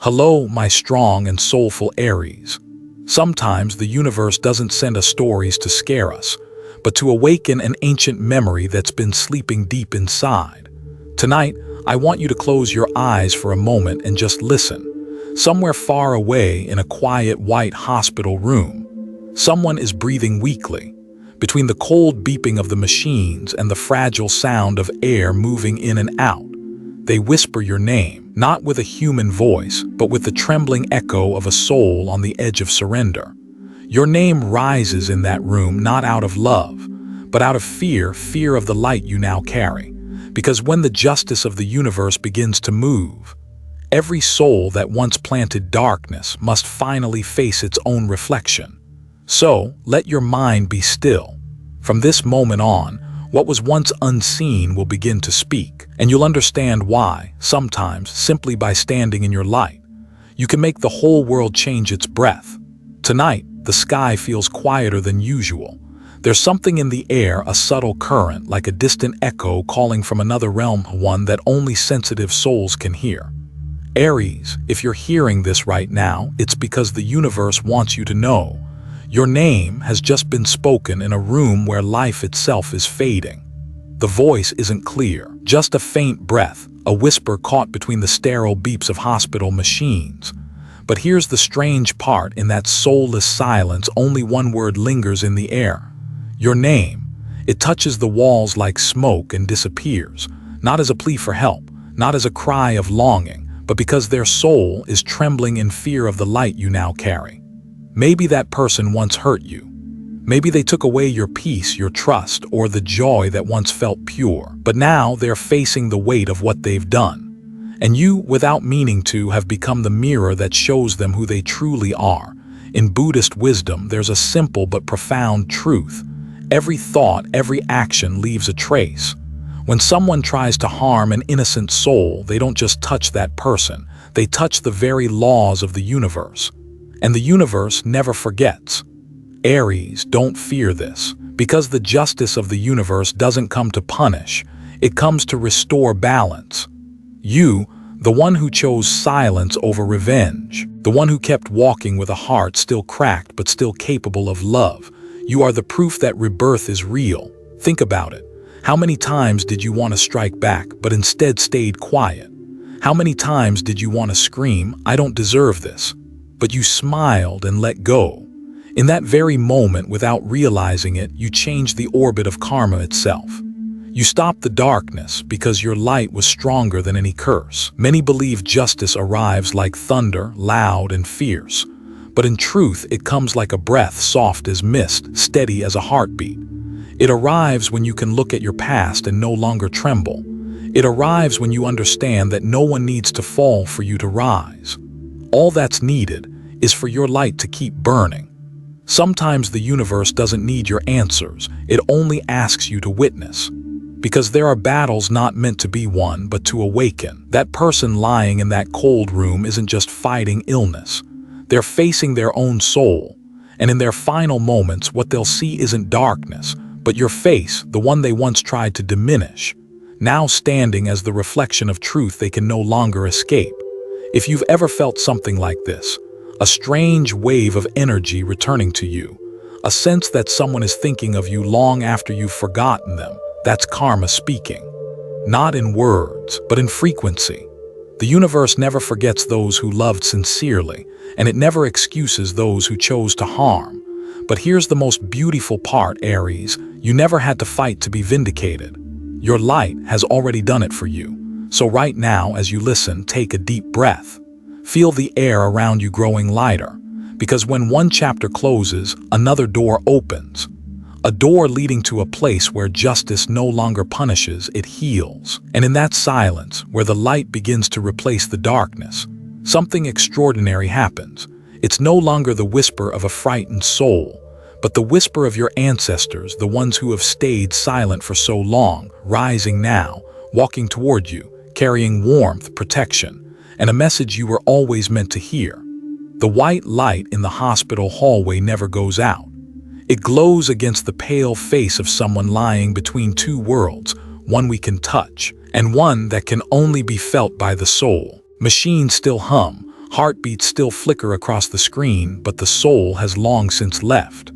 Hello, my strong and soulful Aries. Sometimes the universe doesn't send us stories to scare us, but to awaken an ancient memory that's been sleeping deep inside. Tonight, I want you to close your eyes for a moment and just listen. Somewhere far away in a quiet white hospital room, someone is breathing weakly. Between the cold beeping of the machines and the fragile sound of air moving in and out, they whisper your name, not with a human voice, but with the trembling echo of a soul on the edge of surrender. Your name rises in that room not out of love, but out of fear of the light you now carry. Because when the justice of the universe begins to move, every soul that once planted darkness must finally face its own reflection. So, let your mind be still. From this moment on, what was once unseen will begin to speak, and you'll understand why, sometimes, simply by standing in your light, you can make the whole world change its breath. Tonight, the sky feels quieter than usual. There's something in the air, a subtle current, like a distant echo calling from another realm, one that only sensitive souls can hear. Aries, if you're hearing this right now, it's because the universe wants you to know. Your name has just been spoken in a room where life itself is fading. The voice isn't clear, just a faint breath, a whisper caught between the sterile beeps of hospital machines. But here's the strange part: in that soulless silence, only one word lingers in the air. Your name. It touches the walls like smoke and disappears, not as a plea for help, not as a cry of longing, but because their soul is trembling in fear of the light you now carry. Maybe that person once hurt you. Maybe they took away your peace, your trust, or the joy that once felt pure. But now they're facing the weight of what they've done. And you, without meaning to, have become the mirror that shows them who they truly are. In Buddhist wisdom, there's a simple but profound truth. Every thought, every action leaves a trace. When someone tries to harm an innocent soul, they don't just touch that person. They touch the very laws of the universe. And the universe never forgets. Aries, don't fear this, because the justice of the universe doesn't come to punish, it comes to restore balance. You, the one who chose silence over revenge, the one who kept walking with a heart still cracked but still capable of love, you are the proof that rebirth is real. Think about it. How many times did you want to strike back but instead stayed quiet? How many times did you want to scream, "I don't deserve this"? But you smiled and let go. In that very moment, without realizing it, you changed the orbit of karma itself. You stopped the darkness because your light was stronger than any curse. Many believe justice arrives like thunder, loud and fierce. But in truth, it comes like a breath, soft as mist, steady as a heartbeat. It arrives when you can look at your past and no longer tremble. It arrives when you understand that no one needs to fall for you to rise. All that's needed is for your light to keep burning. Sometimes the universe doesn't need your answers, it only asks you to witness. Because there are battles not meant to be won, but to awaken. That person lying in that cold room isn't just fighting illness. They're facing their own soul. And in their final moments, what they'll see isn't darkness, but your face, the one they once tried to diminish, now standing as the reflection of truth they can no longer escape. If you've ever felt something like this, a strange wave of energy returning to you, a sense that someone is thinking of you long after you've forgotten them, that's karma speaking. Not in words, but in frequency. The universe never forgets those who loved sincerely, and it never excuses those who chose to harm. But here's the most beautiful part, Aries. You never had to fight to be vindicated. Your light has already done it for you. So right now, as you listen, take a deep breath. Feel the air around you growing lighter, because when one chapter closes, another door opens. A door leading to a place where justice no longer punishes, it heals. And in that silence, where the light begins to replace the darkness, something extraordinary happens. It's no longer the whisper of a frightened soul, but the whisper of your ancestors, the ones who have stayed silent for so long, rising now, walking toward you, carrying warmth, protection, and a message you were always meant to hear. The white light in the hospital hallway never goes out. It glows against the pale face of someone lying between two worlds, one we can touch, and one that can only be felt by the soul. Machines still hum, Heartbeats still flicker across the screen, but the soul has long since left.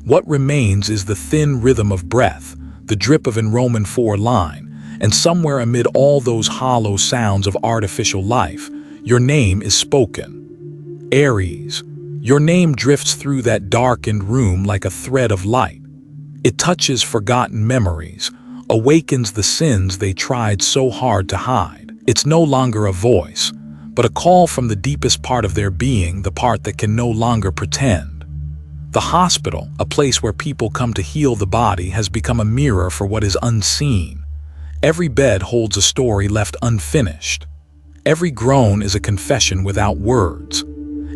What remains is the thin rhythm of breath, the drip of Enrollment 4 line, and somewhere amid all those hollow sounds of artificial life, your name is spoken. Aries. Your name drifts through that darkened room like a thread of light. It touches forgotten memories, awakens the sins they tried so hard to hide. It's no longer a voice, but a call from the deepest part of their being, the part that can no longer pretend. The hospital, a place where people come to heal the body, has become a mirror for what is unseen. Every bed holds a story left unfinished. Every groan is a confession without words.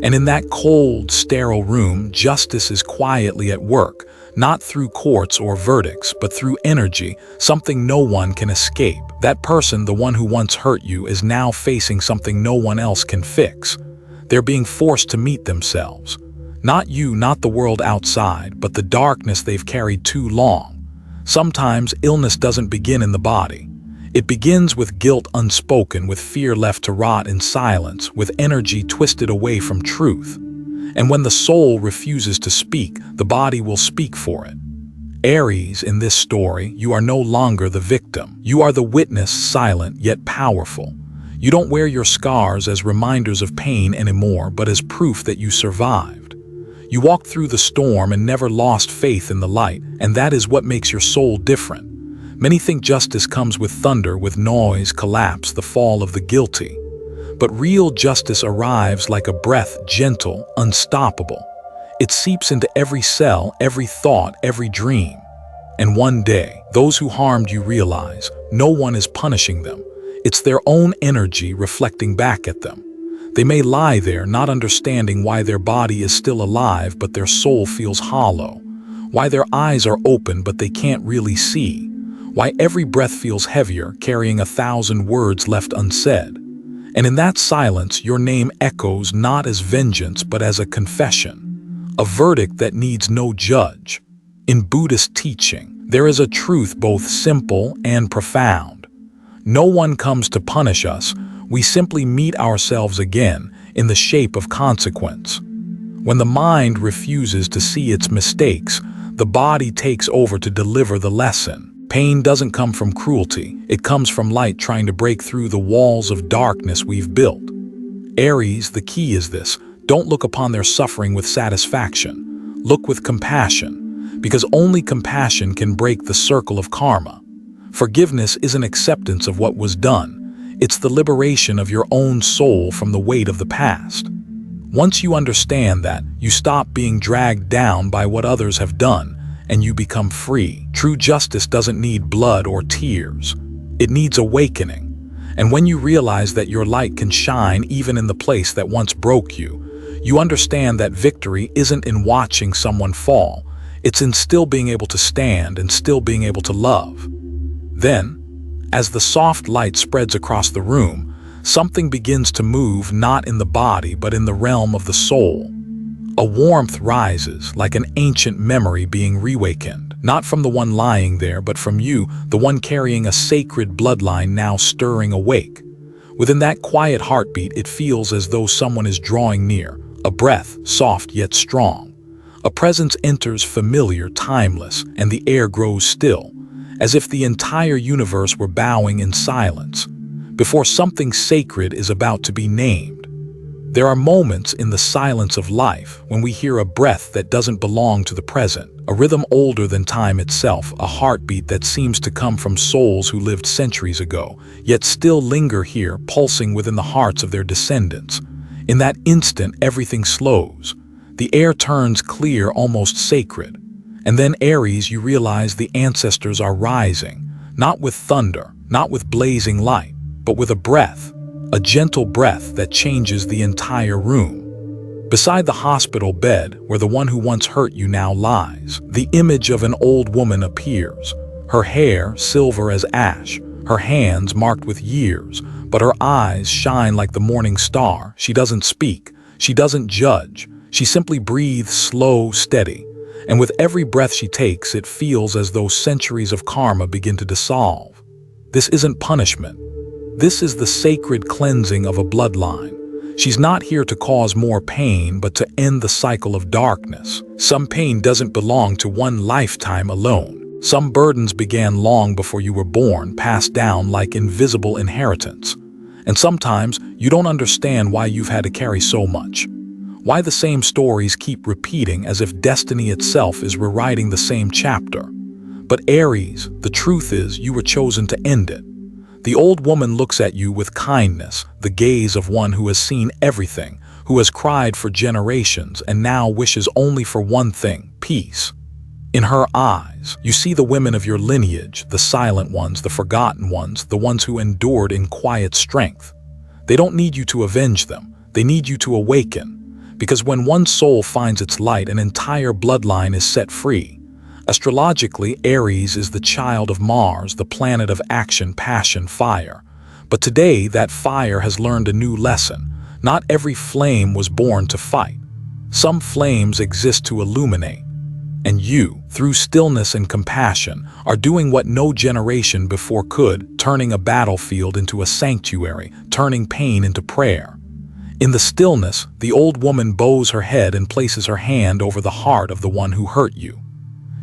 And in that cold, sterile room, justice is quietly at work, not through courts or verdicts, but through energy, something no one can escape. That person, the one who once hurt you, is now facing something no one else can fix. They're being forced to meet themselves. Not you, not the world outside, but the darkness they've carried too long. Sometimes illness doesn't begin in the body. It begins with guilt unspoken, with fear left to rot in silence, with energy twisted away from truth. And when the soul refuses to speak, the body will speak for it. Aries, in this story, you are no longer the victim. You are the witness, silent yet powerful. You don't wear your scars as reminders of pain anymore, but as proof that you survived. You walked through the storm and never lost faith in the light, and that is what makes your soul different. Many think justice comes with thunder, with noise, collapse, the fall of the guilty. But real justice arrives like a breath, gentle, unstoppable. It seeps into every cell, every thought, every dream. And one day, those who harmed you realize no one is punishing them. It's their own energy reflecting back at them. They may lie there, not understanding why their body is still alive, but their soul feels hollow. Why their eyes are open, but they can't really see. Why every breath feels heavier, carrying 1,000 words left unsaid. And in that silence, your name echoes not as vengeance, but as a confession. A verdict that needs no judge. In Buddhist teaching, there is a truth both simple and profound. No one comes to punish us. We simply meet ourselves again in the shape of consequence. When the mind refuses to see its mistakes, the body takes over to deliver the lesson. Pain doesn't come from cruelty. It comes from light trying to break through the walls of darkness we've built. Aries, the key is this: don't look upon their suffering with satisfaction. Look with compassion, because only compassion can break the circle of karma. Forgiveness isn't acceptance of what was done. It's the liberation of your own soul from the weight of the past. Once you understand that, you stop being dragged down by what others have done, and you become free. True justice doesn't need blood or tears. It needs awakening. And when you realize that your light can shine even in the place that once broke you, you understand that victory isn't in watching someone fall. It's in still being able to stand and still being able to love. Then, as the soft light spreads across the room, something begins to move, not in the body, but in the realm of the soul. A warmth rises, like an ancient memory being reawakened, not from the one lying there, but from you, the one carrying a sacred bloodline now stirring awake. Within that quiet heartbeat, it feels as though someone is drawing near, a breath, soft yet strong. A presence enters, familiar, timeless, and the air grows still, as if the entire universe were bowing in silence, before something sacred is about to be named. There are moments in the silence of life when we hear a breath that doesn't belong to the present, a rhythm older than time itself, a heartbeat that seems to come from souls who lived centuries ago, yet still linger here, pulsing within the hearts of their descendants. In that instant, everything slows. The air turns clear, almost sacred. And then, Aries, you realize the ancestors are rising, not with thunder, not with blazing light, but with a breath. A gentle breath that changes the entire room. Beside the hospital bed, where the one who once hurt you now lies, the image of an old woman appears. Her hair silver as ash, her hands marked with years, but her eyes shine like the morning star. She doesn't speak, she doesn't judge, she simply breathes slow, steady. And with every breath she takes, it feels as though centuries of karma begin to dissolve. This isn't punishment. This is the sacred cleansing of a bloodline. She's not here to cause more pain, but to end the cycle of darkness. Some pain doesn't belong to one lifetime alone. Some burdens began long before you were born, passed down like invisible inheritance. And sometimes you don't understand why you've had to carry so much. Why the same stories keep repeating as if destiny itself is rewriting the same chapter. But Aries, the truth is you were chosen to end it. The old woman looks at you with kindness, the gaze of one who has seen everything, who has cried for generations and now wishes only for one thing: peace. In her eyes, you see the women of your lineage, the silent ones, the forgotten ones, the ones who endured in quiet strength. They don't need you to avenge them, they need you to awaken. Because when one soul finds its light, an entire bloodline is set free. Astrologically, Aries is the child of Mars, the planet of action, passion, fire. But today, that fire has learned a new lesson. Not every flame was born to fight. Some flames exist to illuminate. And you, through stillness and compassion, are doing what no generation before could, turning a battlefield into a sanctuary, turning pain into prayer. In the stillness, the old woman bows her head and places her hand over the heart of the one who hurt you.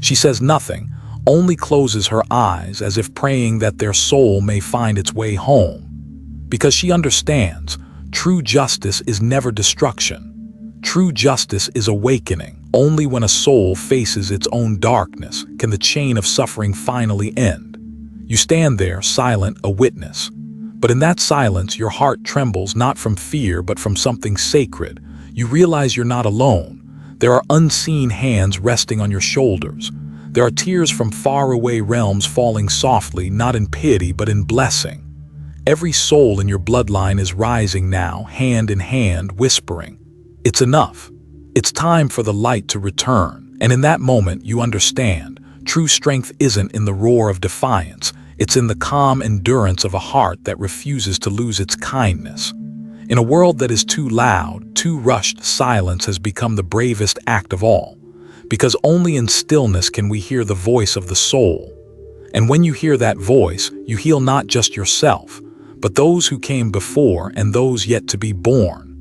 She says nothing, only closes her eyes as if praying that their soul may find its way home. Because she understands, true justice is never destruction. True justice is awakening. Only when a soul faces its own darkness can the chain of suffering finally end. You stand there, silent, a witness. But in that silence, your heart trembles not from fear but from something sacred. You realize you're not alone. There are unseen hands resting on your shoulders. There are tears from faraway realms falling softly, not in pity but in blessing. Every soul in your bloodline is rising now, hand in hand, whispering, "It's enough. It's time for the light to return." And in that moment, you understand, true strength isn't in the roar of defiance. It's in the calm endurance of a heart that refuses to lose its kindness. In a world that is too loud, too rushed, silence has become the bravest act of all. Because only in stillness can we hear the voice of the soul. And when you hear that voice, you heal not just yourself, but those who came before and those yet to be born.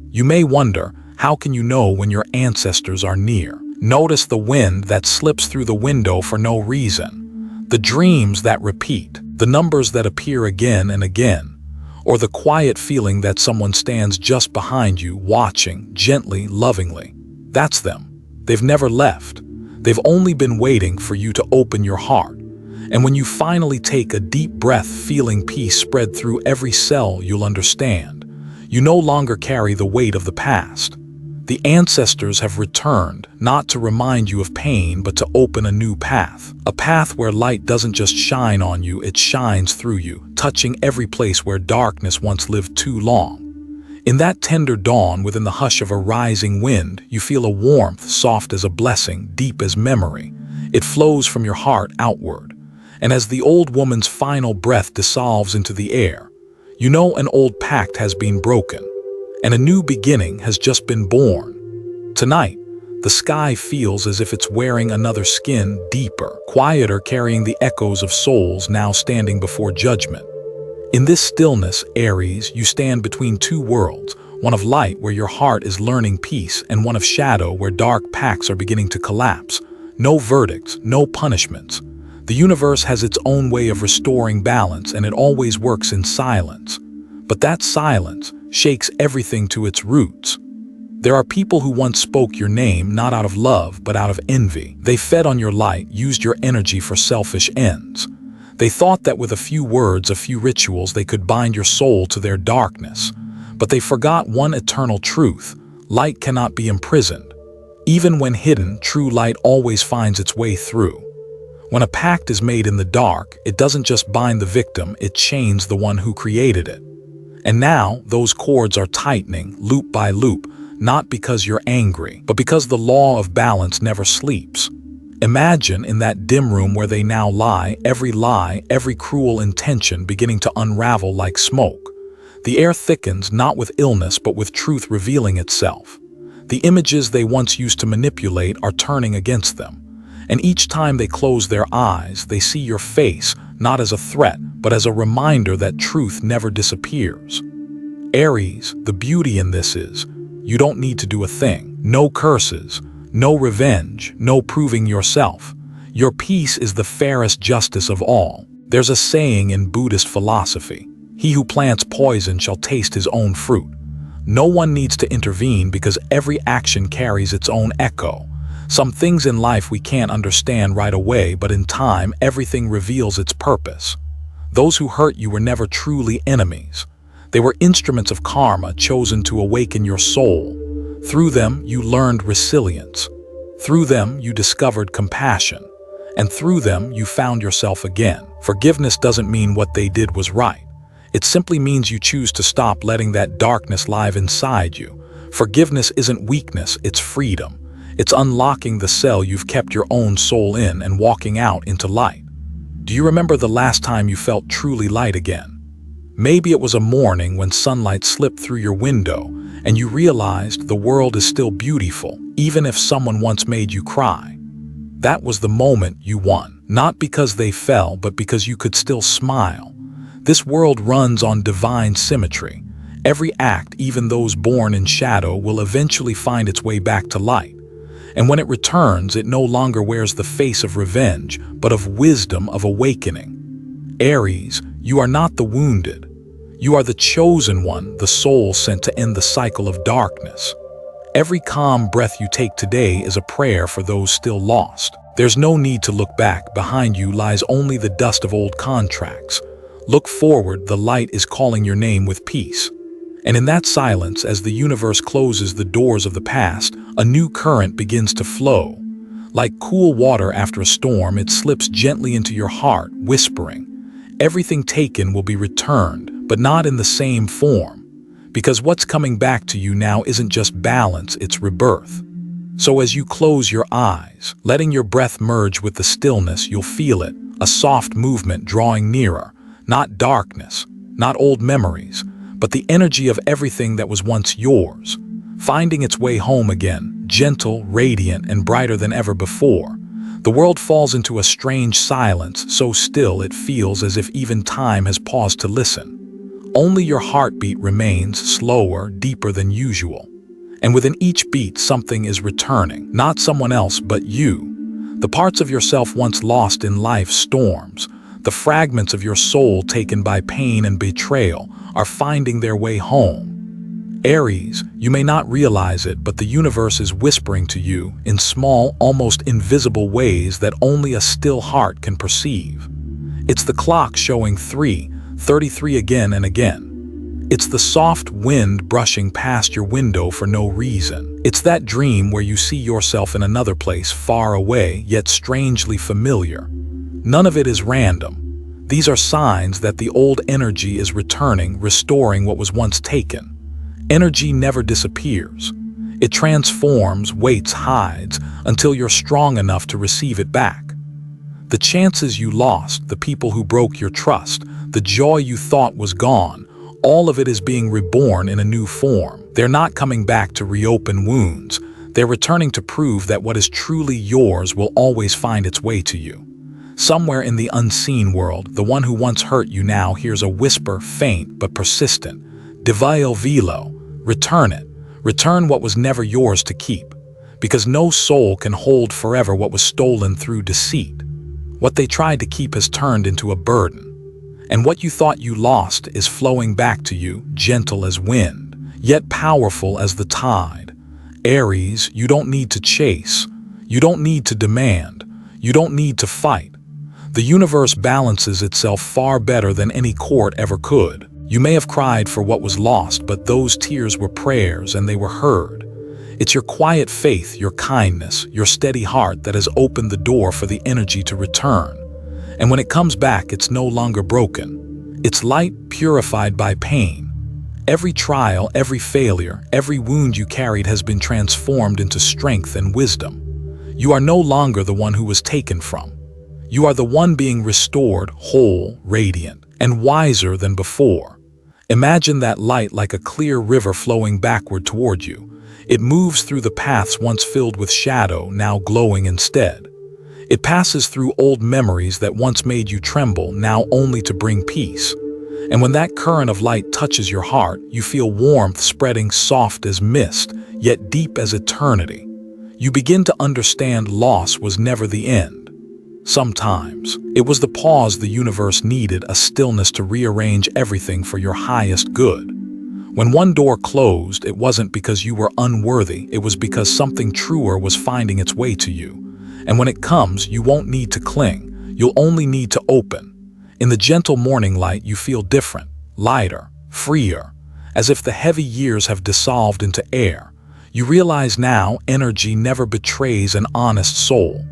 You may wonder, how can you know when your ancestors are near? Notice the wind that slips through the window for no reason. The dreams that repeat, the numbers that appear again and again, or the quiet feeling that someone stands just behind you, watching, gently, lovingly. That's them. They've never left. They've only been waiting for you to open your heart. And when you finally take a deep breath, feeling peace spread through every cell, you'll understand. You no longer carry the weight of the past. The ancestors have returned, not to remind you of pain, but to open a new path. A path where light doesn't just shine on you, it shines through you, touching every place where darkness once lived too long. In that tender dawn, within the hush of a rising wind, you feel a warmth soft as a blessing, deep as memory. It flows from your heart outward. And as the old woman's final breath dissolves into the air, you know an old pact has been broken. And a new beginning has just been born. Tonight, the sky feels as if it's wearing another skin, deeper, quieter, carrying the echoes of souls now standing before judgment. In this stillness, Aries, you stand between two worlds, one of light where your heart is learning peace, and one of shadow where dark pacts are beginning to collapse. No verdicts, no punishments. The universe has its own way of restoring balance, and it always works in silence. But that silence shakes everything to its roots. There are people who once spoke your name not out of love but out of envy. They fed on your light, used your energy for selfish ends. They thought that with a few words, a few rituals, they could bind your soul to their darkness. But they forgot one eternal truth: light cannot be imprisoned. Even when hidden, true light always finds its way through. When a pact is made in the dark, it doesn't just bind the victim, it chains the one who created it. And now, those cords are tightening, loop by loop, not because you're angry, but because the law of balance never sleeps. Imagine in that dim room where they now lie, every cruel intention beginning to unravel like smoke. The air thickens, not with illness, but with truth revealing itself. The images they once used to manipulate are turning against them. And each time they close their eyes, they see your face, not as a threat, but as a reminder that truth never disappears. Aries, the beauty in this is, you don't need to do a thing. No curses, no revenge, no proving yourself. Your peace is the fairest justice of all. There's a saying in Buddhist philosophy, he who plants poison shall taste his own fruit. No one needs to intervene because every action carries its own echo. Some things in life we can't understand right away, but in time, everything reveals its purpose. Those who hurt you were never truly enemies. They were instruments of karma chosen to awaken your soul. Through them, you learned resilience. Through them, you discovered compassion. And through them, you found yourself again. Forgiveness doesn't mean what they did was right. It simply means you choose to stop letting that darkness live inside you. Forgiveness isn't weakness, it's freedom. It's unlocking the cell you've kept your own soul in and walking out into light. Do you remember the last time you felt truly light again? Maybe it was a morning when sunlight slipped through your window and you realized the world is still beautiful, even if someone once made you cry. That was the moment you won, not because they fell, but because you could still smile. This world runs on divine symmetry. Every act, even those born in shadow, will eventually find its way back to light. And when it returns, it no longer wears the face of revenge, but of wisdom, of awakening. Aries, you are not the wounded. You are the chosen one, the soul sent to end the cycle of darkness. Every calm breath you take today is a prayer for those still lost. There's no need to look back. Behind you lies only the dust of old contracts. Look forward, the light is calling your name with peace. And in that silence, as the universe closes the doors of the past, a new current begins to flow. Like cool water after a storm, it slips gently into your heart, whispering, everything taken will be returned, but not in the same form. Because what's coming back to you now isn't just balance, it's rebirth. So as you close your eyes, letting your breath merge with the stillness, you'll feel it, a soft movement drawing nearer. Not darkness, not old memories, but the energy of everything that was once yours, finding its way home again, gentle, radiant, and brighter than ever before. The world falls into a strange silence, so still it feels as if even time has paused to listen. Only your heartbeat remains slower, deeper than usual. And within each beat, something is returning, not someone else but you. The parts of yourself once lost in life's storms, the fragments of your soul taken by pain and betrayal, are finding their way home. Aries, you may not realize it, but the universe is whispering to you in small, almost invisible ways that only a still heart can perceive. It's the clock showing 3:33 again and again. It's the soft wind brushing past your window for no reason. It's that dream where you see yourself in another place, far away, yet strangely familiar. None of it is random. These are signs that the old energy is returning, restoring what was once taken. Energy never disappears. It transforms, waits, hides, until you're strong enough to receive it back. The chances you lost, the people who broke your trust, the joy you thought was gone, all of it is being reborn in a new form. They're not coming back to reopen wounds. They're returning to prove that what is truly yours will always find its way to you. Somewhere in the unseen world, the one who once hurt you now hears a whisper, faint but persistent. Divio velo, return it. Return what was never yours to keep. Because no soul can hold forever what was stolen through deceit. What they tried to keep has turned into a burden. And what you thought you lost is flowing back to you, gentle as wind, yet powerful as the tide. Aries, you don't need to chase. You don't need to demand. You don't need to fight. The universe balances itself far better than any court ever could. You may have cried for what was lost, but those tears were prayers and they were heard. It's your quiet faith, your kindness, your steady heart that has opened the door for the energy to return. And when it comes back, it's no longer broken. It's light purified by pain. Every trial, every failure, every wound you carried has been transformed into strength and wisdom. You are no longer the one who was taken from. You are the one being restored, whole, radiant, and wiser than before. Imagine that light like a clear river flowing backward toward you. It moves through the paths once filled with shadow, now glowing instead. It passes through old memories that once made you tremble, now only to bring peace. And when that current of light touches your heart, you feel warmth spreading soft as mist, yet deep as eternity. You begin to understand loss was never the end. Sometimes, it was the pause the universe needed, a stillness to rearrange everything for your highest good. When one door closed, it wasn't because you were unworthy, it was because something truer was finding its way to you. And when it comes, you won't need to cling, you'll only need to open. In the gentle morning light, you feel different, lighter, freer, as if the heavy years have dissolved into air. You realize now energy never betrays an honest soul.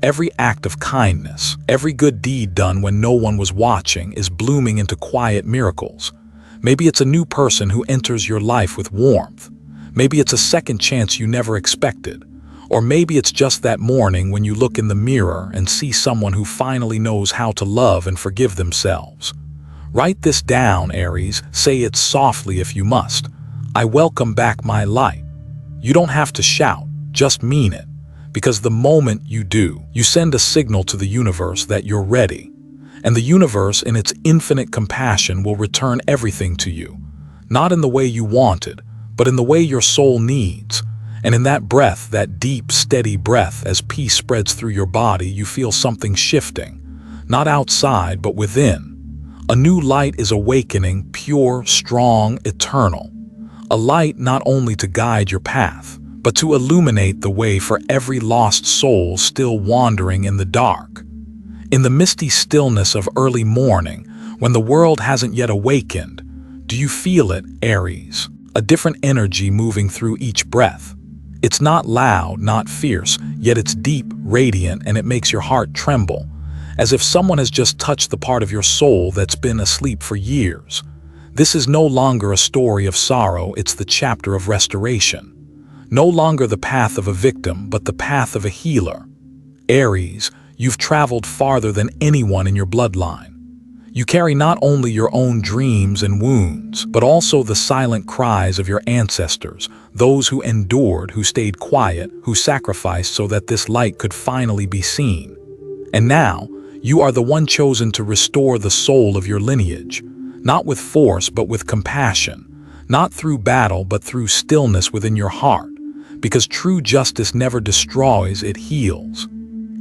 Every act of kindness, every good deed done when no one was watching is blooming into quiet miracles. Maybe it's a new person who enters your life with warmth. Maybe it's a second chance you never expected. Or maybe it's just that morning when you look in the mirror and see someone who finally knows how to love and forgive themselves. Write this down, Aries. Say it softly if you must. I welcome back my light. You don't have to shout, just mean it. Because the moment you do, you send a signal to the universe that you're ready. And the universe, in its infinite compassion, will return everything to you. Not in the way you wanted, but in the way your soul needs. And in that breath, that deep, steady breath, as peace spreads through your body, you feel something shifting. Not outside, but within. A new light is awakening, pure, strong, eternal. A light not only to guide your path, but to illuminate the way for every lost soul still wandering in the dark. In the misty stillness of early morning, when the world hasn't yet awakened, do you feel it, Aries? A different energy moving through each breath. It's not loud, not fierce, yet it's deep, radiant, and it makes your heart tremble, as if someone has just touched the part of your soul that's been asleep for years. This is no longer a story of sorrow, it's the chapter of restoration. No longer the path of a victim, but the path of a healer. Aries, you've traveled farther than anyone in your bloodline. You carry not only your own dreams and wounds, but also the silent cries of your ancestors, those who endured, who stayed quiet, who sacrificed so that this light could finally be seen. And now, you are the one chosen to restore the soul of your lineage, not with force but with compassion, not through battle but through stillness within your heart, because true justice never destroys, it heals.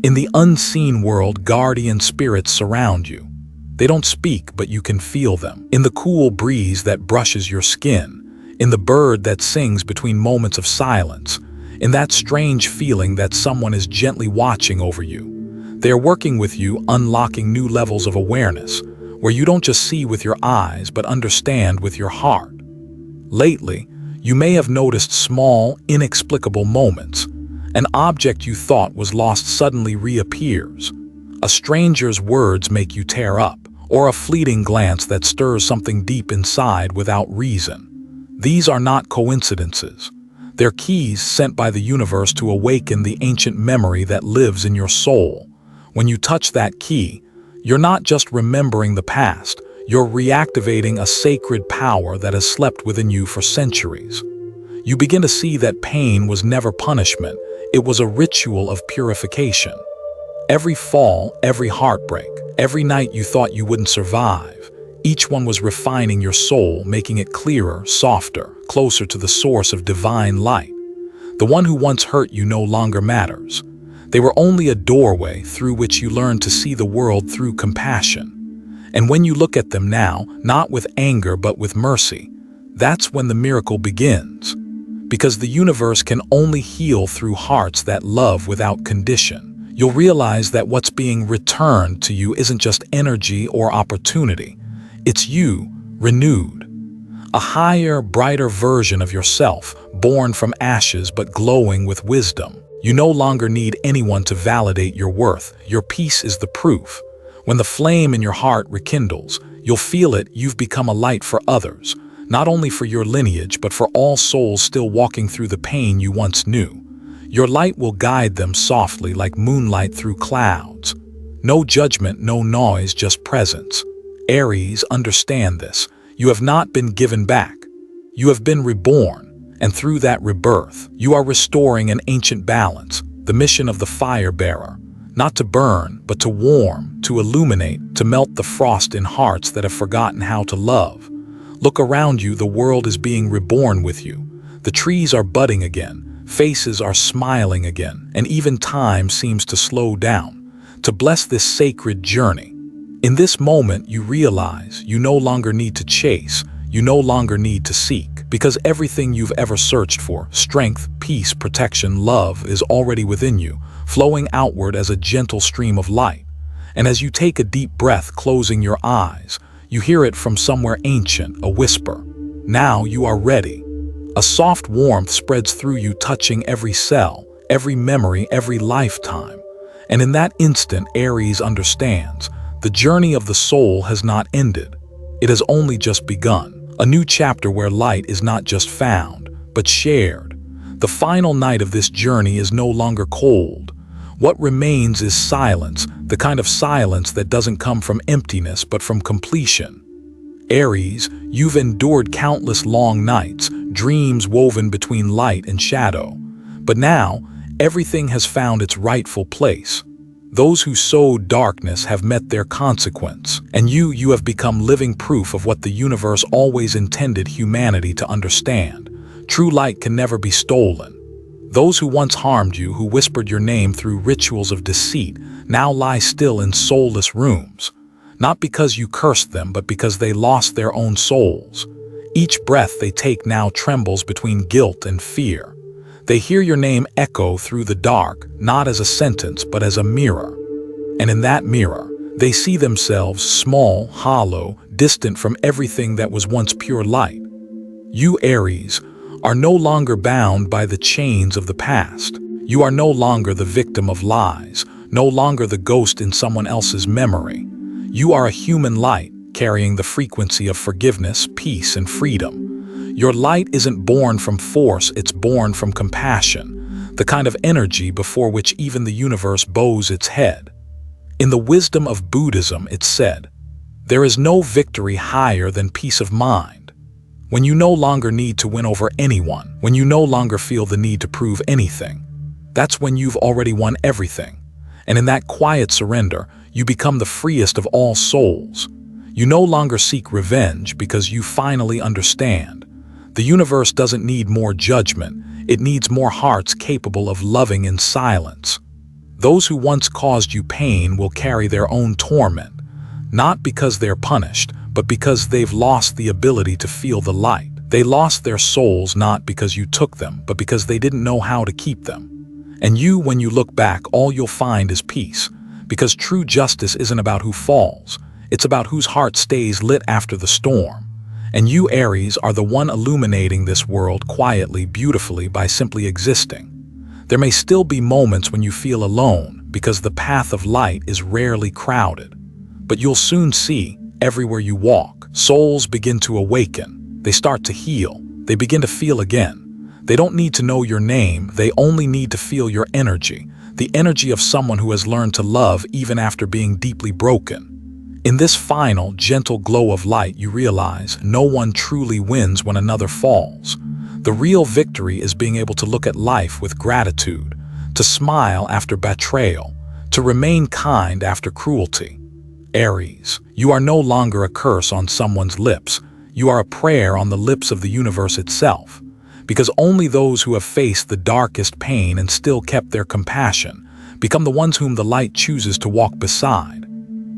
In the unseen world, guardian spirits surround you. They don't speak, but you can feel them. In the cool breeze that brushes your skin, in the bird that sings between moments of silence, in that strange feeling that someone is gently watching over you. They are working with you, unlocking new levels of awareness, where you don't just see with your eyes, but understand with your heart. Lately, you may have noticed small, inexplicable moments. An object you thought was lost suddenly reappears. A stranger's words make you tear up, or a fleeting glance that stirs something deep inside without reason. These are not coincidences. They're keys sent by the universe to awaken the ancient memory that lives in your soul. When you touch that key, you're not just remembering the past, you're reactivating a sacred power that has slept within you for centuries. You begin to see that pain was never punishment, it was a ritual of purification. Every fall, every heartbreak, every night you thought you wouldn't survive, each one was refining your soul, making it clearer, softer, closer to the source of divine light. The one who once hurt you no longer matters. They were only a doorway through which you learned to see the world through compassion. And when you look at them now, not with anger but with mercy, that's when the miracle begins. Because the universe can only heal through hearts that love without condition. You'll realize that what's being returned to you isn't just energy or opportunity. It's you, renewed. A higher, brighter version of yourself, born from ashes but glowing with wisdom. You no longer need anyone to validate your worth. Your peace is the proof. When the flame in your heart rekindles, you'll feel it. You've become a light for others, not only for your lineage, but for all souls still walking through the pain you once knew. Your light will guide them softly like moonlight through clouds. No judgment, no noise, just presence. Aries, understand this. You have not been given back. You have been reborn. And through that rebirth, you are restoring an ancient balance, the mission of the fire bearer. Not to burn, but to warm, to illuminate, to melt the frost in hearts that have forgotten how to love. Look around you, the world is being reborn with you. The trees are budding again, faces are smiling again, and even time seems to slow down, to bless this sacred journey. In this moment, you realize you no longer need to chase, you no longer need to seek, because everything you've ever searched for, strength, peace, protection, love, is already within you, flowing outward as a gentle stream of light. And as you take a deep breath, closing your eyes, you hear it from somewhere ancient, a whisper. Now you are ready. A soft warmth spreads through you, touching every cell, every memory, every lifetime. And in that instant, Aries understands. The journey of the soul has not ended. It has only just begun. A new chapter where light is not just found, but shared. The final night of this journey is no longer cold. What remains is silence, the kind of silence that doesn't come from emptiness but from completion. Aries, you've endured countless long nights, dreams woven between light and shadow. But now, everything has found its rightful place. Those who sowed darkness have met their consequence, and you have become living proof of what the universe always intended humanity to understand. True light can never be stolen. Those who once harmed you, who whispered your name through rituals of deceit, now lie still in soulless rooms. Not because you cursed them, but because they lost their own souls. Each breath they take now trembles between guilt and fear. They hear your name echo through the dark, not as a sentence, but as a mirror. And in that mirror, they see themselves small, hollow, distant from everything that was once pure light. You, Aries, are no longer bound by the chains of the past. You are no longer the victim of lies, no longer the ghost in someone else's memory. You are a human light, carrying the frequency of forgiveness, peace, and freedom. Your light isn't born from force, it's born from compassion, the kind of energy before which even the universe bows its head. In the wisdom of Buddhism, it's said, there is no victory higher than peace of mind. When you no longer need to win over anyone, when you no longer feel the need to prove anything, that's when you've already won everything. And in that quiet surrender, you become the freest of all souls. You no longer seek revenge because you finally understand. The universe doesn't need more judgment, it needs more hearts capable of loving in silence. Those who once caused you pain will carry their own torment, not because they're punished, but because they've lost the ability to feel the light. They lost their souls not because you took them, but because they didn't know how to keep them. And you, when you look back, all you'll find is peace, because true justice isn't about who falls, it's about whose heart stays lit after the storm. And you, Aries, are the one illuminating this world quietly, beautifully, by simply existing. There may still be moments when you feel alone, because the path of light is rarely crowded. But you'll soon see, everywhere you walk, souls begin to awaken. They start to heal. They begin to feel again. They don't need to know your name, they only need to feel your energy, the energy of someone who has learned to love even after being deeply broken. In this final, gentle glow of light, you realize no one truly wins when another falls. The real victory is being able to look at life with gratitude, to smile after betrayal, to remain kind after cruelty. Aries, you are no longer a curse on someone's lips. You are a prayer on the lips of the universe itself. Because only those who have faced the darkest pain and still kept their compassion become the ones whom the light chooses to walk beside.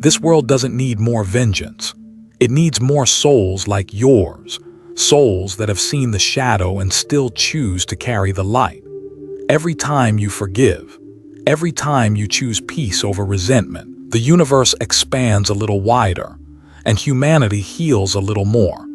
This world doesn't need more vengeance. It needs more souls like yours, souls that have seen the shadow and still choose to carry the light. Every time you forgive, every time you choose peace over resentment, the universe expands a little wider, and humanity heals a little more.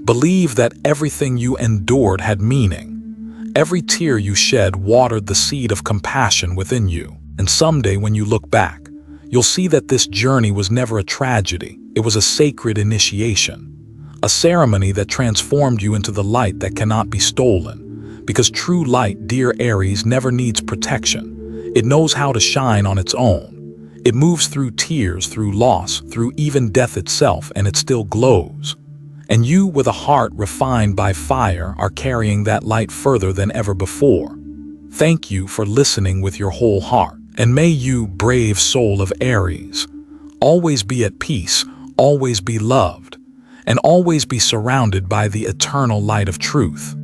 Believe that everything you endured had meaning. Every tear you shed watered the seed of compassion within you, and someday when you look back, you'll see that this journey was never a tragedy. It was a sacred initiation, a ceremony that transformed you into the light that cannot be stolen. Because true light, dear Aries, never needs protection. It knows how to shine on its own. It moves through tears, through loss, through even death itself, and it still glows. And you, with a heart refined by fire, are carrying that light further than ever before. Thank you for listening with your whole heart. And may you, brave soul of Aries, always be at peace, always be loved, and always be surrounded by the eternal light of truth.